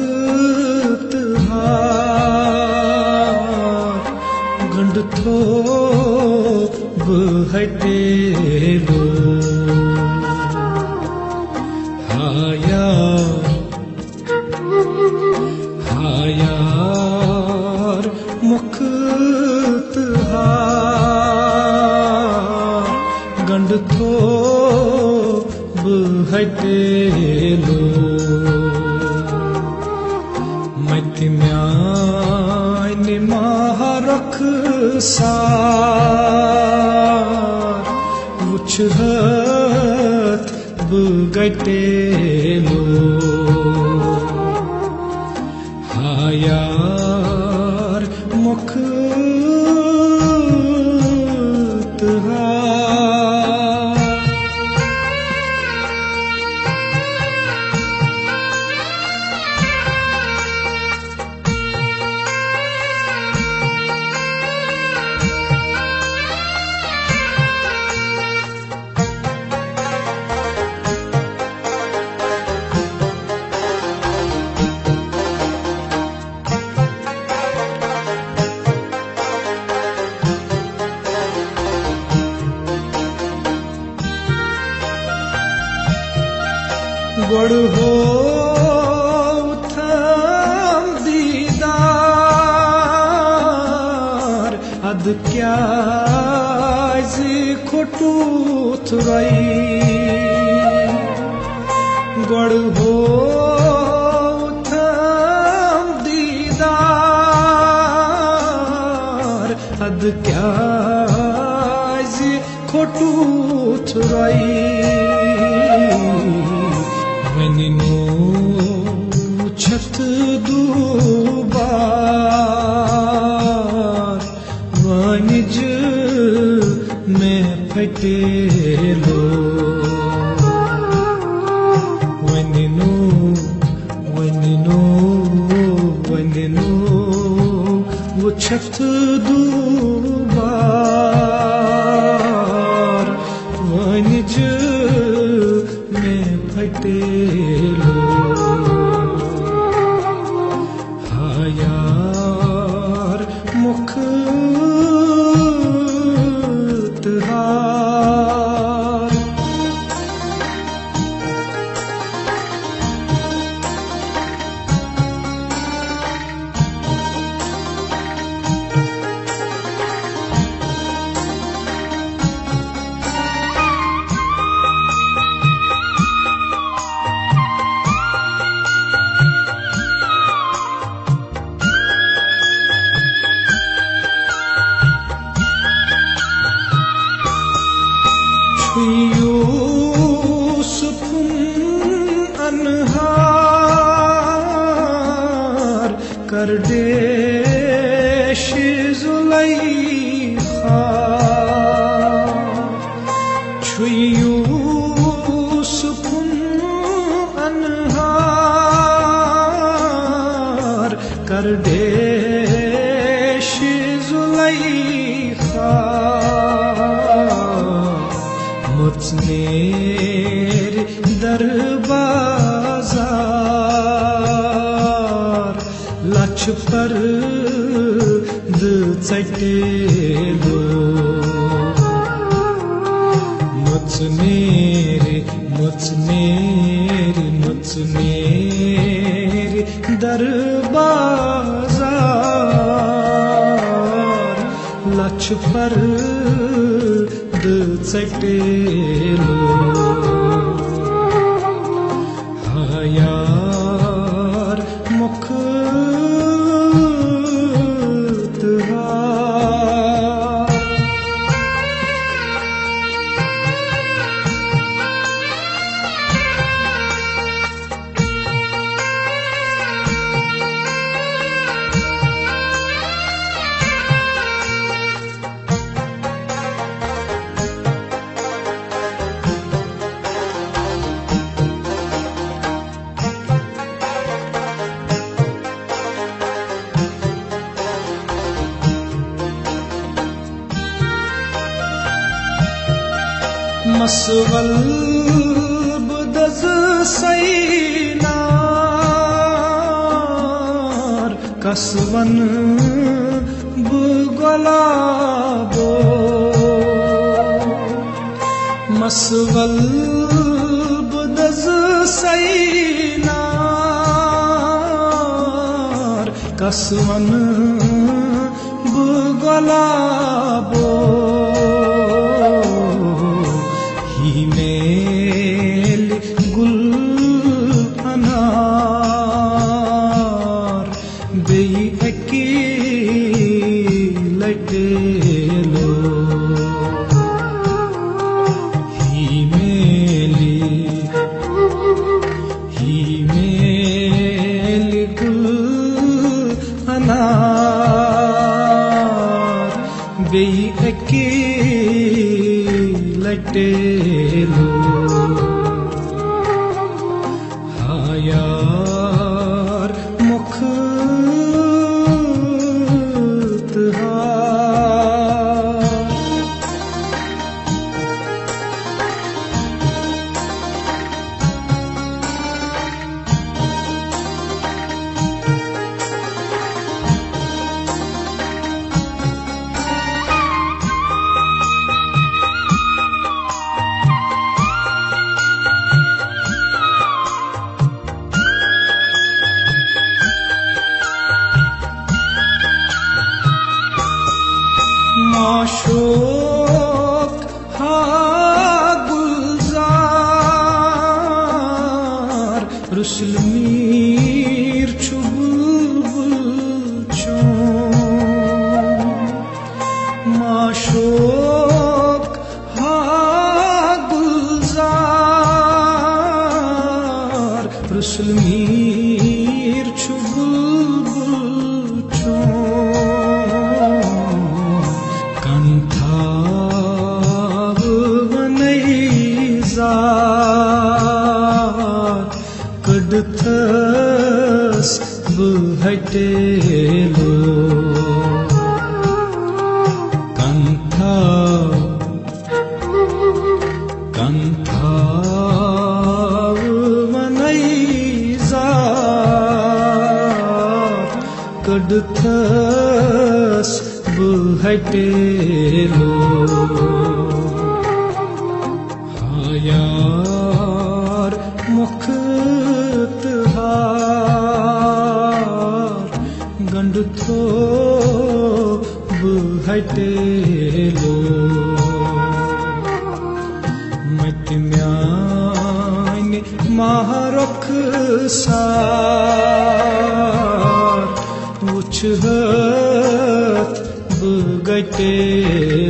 वक्त गंड थो बहटेलो हायार मुक्त गंड थो बहटेलो मत म्याने महारख सार वुछहत बगटेलो हायार मुक्त गड़ हो थम दीदार अद क्या खोटू थुराई गड़ हो थम दीदार अद क्या खोटू थुराई छत दूबार वानिज में फटेलो वनिनो वो छत दूबार वानिज में फटेलो हायार मुक्त यूसुफ अनहार कर देश जुलैखा यूसुफ अनहार कर देश जुलैखा मुझनेर दरबाजार लछ पर चटेलो मुझनेर दरबाजार लछ पर चटेलो हायार मुक्त मसवल बदज सैना kasvan bu golabo maswal budaz saynar kasvan bu golabo himel gul anar bei eki latelo himel gul anar bei eki latelo hayar mukh Maşuk ha gulzar Rusul mir çubul çon Maşuk ha gulzar Rusul mir çubul çon kadthas buhatelo kantha manaiza kadthas buhatelo hayar mukhtar gandtho buhatelo matmyane maharok sar uchhat bugatelo